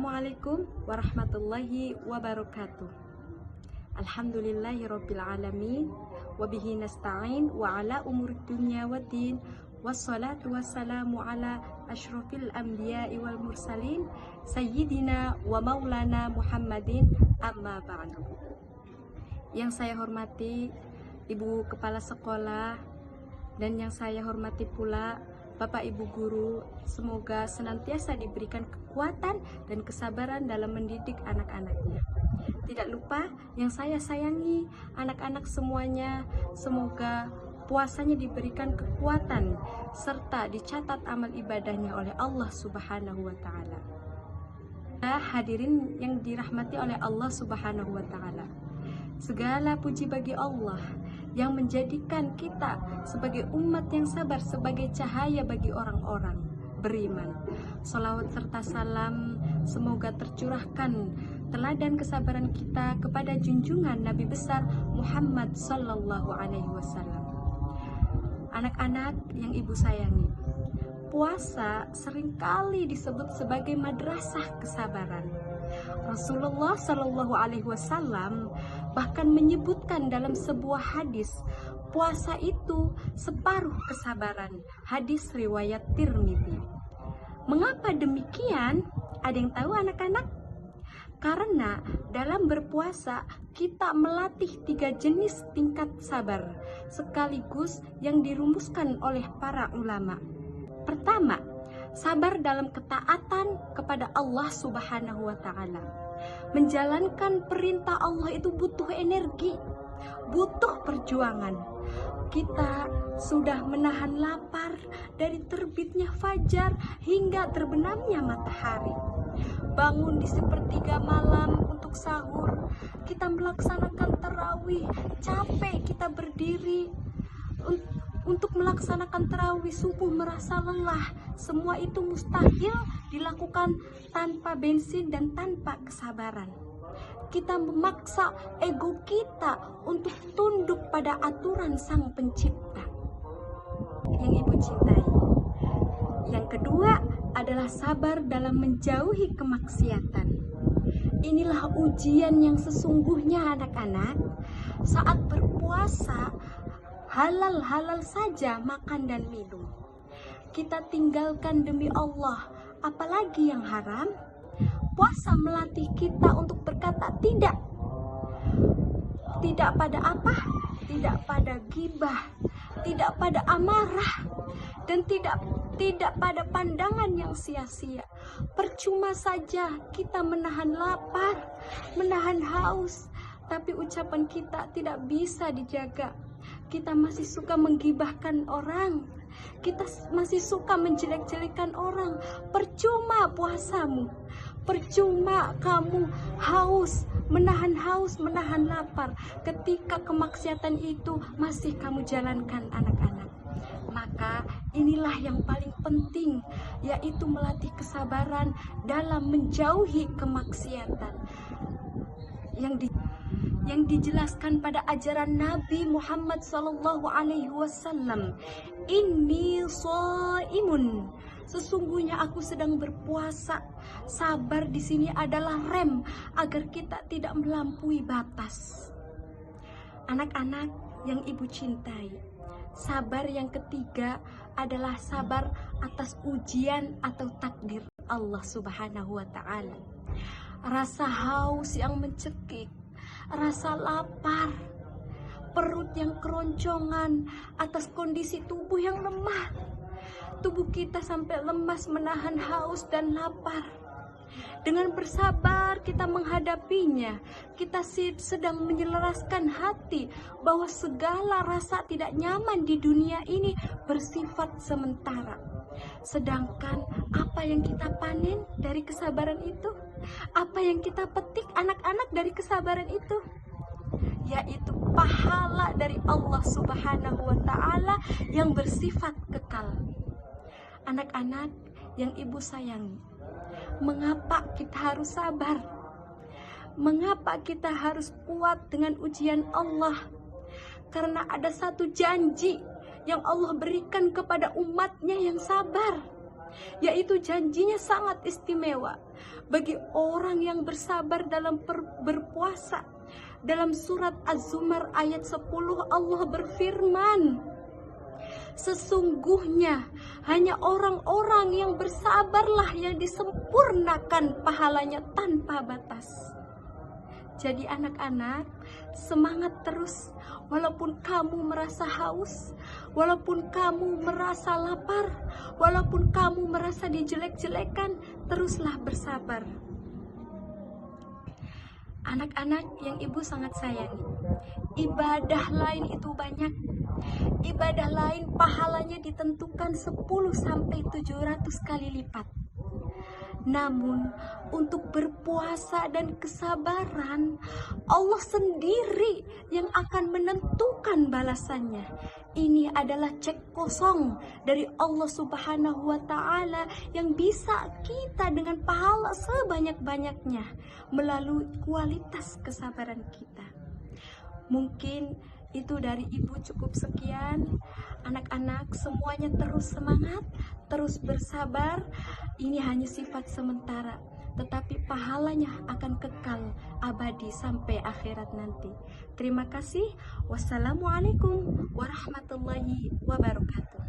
Assalamualaikum warahmatullahi wabarakatuh. Alhamdulillahirabbil alamin wabihi nasta'in wa ala umurid dunya waddin wassalatu wassalamu ala asyrafil anbiya'i wal mursalin sayyidina wa maulana Muhammadin amma ba'du. Yang saya hormati Ibu Kepala Sekolah dan yang saya hormati pula Bapak Ibu Guru, semoga senantiasa diberikan kekuatan dan kesabaran dalam mendidik anak-anaknya. Tidak lupa yang saya sayangi, anak-anak semuanya, semoga puasanya diberikan kekuatan serta dicatat amal ibadahnya oleh Allah Subhanahu wa Ta'ala. Hadirin yang dirahmati oleh Allah Subhanahu wa Ta'ala, segala puji bagi Allah yang menjadikan kita sebagai umat yang sabar, sebagai cahaya bagi orang-orang beriman. Sholawat serta salam semoga tercurahkan teladan kesabaran kita kepada junjungan Nabi besar Muhammad Sallallahu Alaihi Wasallam. Anak-anak yang ibu sayangi, puasa seringkali disebut sebagai madrasah kesabaran. Rasulullah Shallallahu Alaihi Wasallam bahkan menyebutkan dalam sebuah hadis, puasa itu separuh kesabaran. Hadis riwayat Tirmidzi. Mengapa demikian? Ada yang tahu anak-anak? Karena dalam berpuasa kita melatih 3 jenis tingkat sabar sekaligus yang dirumuskan oleh para ulama. Pertama, sabar dalam ketaatan kepada Allah Subhanahu wa Ta'ala. Menjalankan perintah Allah itu butuh energi, butuh perjuangan. Kita sudah menahan lapar dari terbitnya fajar hingga terbenamnya matahari. Bangun di sepertiga malam untuk sahur. Kita melaksanakan tarawih, capek kita berdiri untuk melaksanakan tarawih subuh, merasa lelah. Semua itu mustahil dilakukan tanpa bensin dan tanpa kesabaran. Kita memaksa ego kita untuk tunduk pada aturan Sang Pencipta yang ibu cintai. Yang kedua adalah sabar dalam menjauhi kemaksiatan. Inilah ujian yang sesungguhnya anak-anak. Saat berpuasa, halal-halal saja makan dan minum. Kita tinggalkan demi Allah, apalagi yang haram. Puasa melatih kita untuk berkata tidak. Tidak pada apa? Tidak pada gibah, tidak pada amarah, dan tidak pada pandangan yang sia-sia. Percuma saja kita menahan lapar, menahan haus, tapi ucapan kita tidak bisa dijaga. Kita masih suka menggibahkan orang, kita masih suka menjelek-jelekan orang. Percuma puasamu, percuma kamu haus, menahan lapar ketika kemaksiatan itu masih kamu jalankan anak-anak. Maka inilah yang paling penting, yaitu melatih kesabaran dalam menjauhi kemaksiatan yang dijelaskan pada ajaran Nabi Muhammad Sallallahu Alaihi Wasallam. Inni shaimun, sesungguhnya aku sedang berpuasa. Sabar di sini adalah rem agar kita tidak melampaui batas. Anak-anak yang ibu cintai, sabar yang ketiga adalah sabar atas ujian atau takdir Allah Subhanahu wa Ta'ala. Rasa haus yang mencekik, rasa lapar, perut yang keroncongan atas kondisi tubuh yang lemah. Tubuh kita sampai lemas menahan haus dan lapar. Dengan bersabar kita menghadapinya. Kita sedang menyelaraskan hati bahwa segala rasa tidak nyaman di dunia ini bersifat sementara. Sedangkan apa yang kita panen dari kesabaran itu? Apa yang kita petik anak-anak dari kesabaran itu? Yaitu pahala dari Allah Subhanahu wa Ta'ala yang bersifat kekal. Anak-anak yang ibu sayangi, mengapa kita harus sabar? Mengapa kita harus kuat dengan ujian Allah? Karena ada satu janji yang Allah berikan kepada umatnya yang sabar. yaitu janjinya sangat istimewa bagi orang yang bersabar dalam berpuasa. Dalam surat Az-Zumar ayat 10 Allah berfirman, sesungguhnya hanya orang-orang yang bersabarlah yang disempurnakan pahalanya tanpa batas. Jadi anak-anak, semangat terus. Walaupun kamu merasa haus, walaupun kamu merasa lapar, walaupun kamu merasa dijelek-jelekan, teruslah bersabar. Anak-anak yang ibu sangat sayangi, ibadah lain itu banyak. Ibadah lain pahalanya ditentukan 10-700 kali lipat. Namun untuk berpuasa dan kesabaran, Allah sendiri yang akan menentukan balasannya. Ini adalah cek kosong dari Allah Subhanahu wa Ta'ala yang bisa kita dengan pahala sebanyak-banyaknya melalui kualitas kesabaran kita. Mungkin itu dari ibu cukup sekian. Anak-anak semuanya terus semangat, terus bersabar. Ini hanya sifat sementara, tetapi pahalanya akan kekal abadi sampai akhirat nanti. Terima kasih. Wassalamualaikum warahmatullahi wabarakatuh.